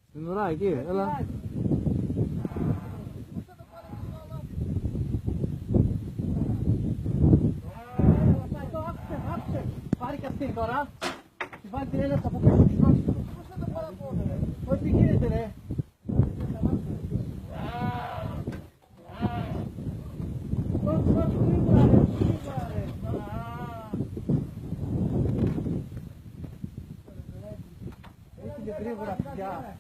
Στην ουρά εκεί, έλα. Πάρει και αυτή τώρα. Τη βάλει την έλευση από πίσω της νόξης. Πώς θα το παραπώνω ρε. Πώς τι γίνεται ρε. Έχει την γρήγορα πια.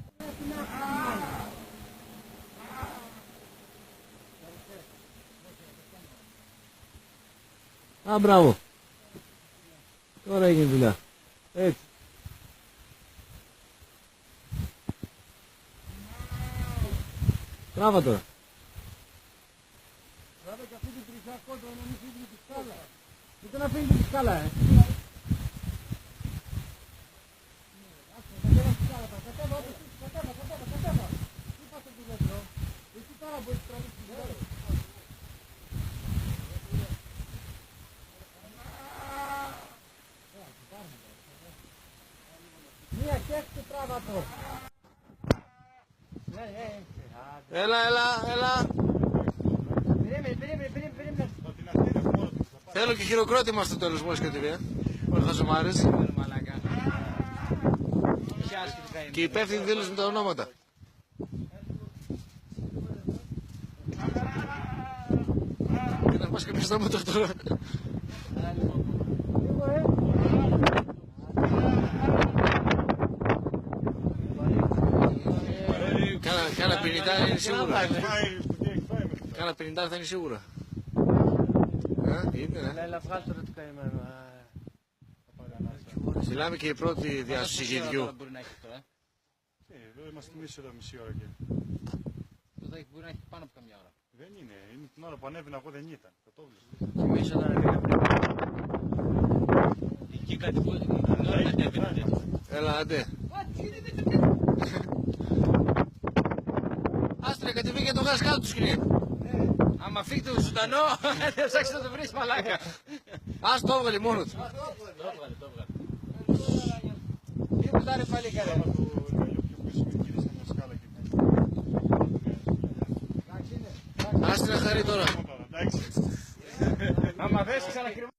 Α, μπράβο. Τώρα έγινε δουλειά. Έτσι. Τράβα τώρα. Τράβα και αυτή την τριχιά κόντρα να μην φύγει τη σκάλα. Μην να φύγει τη σκάλα Κατέβα. Τι πάτε τη λεπτό. Εσύ τώρα μπορείς να τραβήξεις τη σκάλα. Μία και έξω τράβα το. Έλα. Περίμενε. Θέλω και χειροκρότημα στο τέλος μόλις κατεβεί. Όλοι θα ζωμάρες. Και υπεύθυνοι δήλωση με τα ονόματα. Και να πας και πεις στα μότορ τώρα. Κάνα 50 είναι σίγουρα. Κάνα 50 θα είναι σίγουρα. Έλα βγάλ' τώρα το καημένο. Μιλάμε και η πρώτη διάσωση γεδιού. Εδώ είμαστε εμείς εδώ μισή ώρα και. Μπορεί να έχει πάνω από καμιά ώρα. Δεν είναι, είναι την ώρα που ανέβαινα εγώ δεν ήταν. Το Και εμείς όταν ανέβαινα εκεί κάτι που ανέβαινε. Έλα, άντε. Άστρε, κατεβήκε το γάζ κάτω του σκηνή. Άμα φύγει το ζωντανό, θα ψάξεις να το βρεις μαλάκα. Ας το έβγαλε μόνο του. Το έβγαλε. Τι κουτάρε πάλι καρέ. Άστρε, χαρεί τώρα. Εντάξει. Άμα δες ξανακριβώ.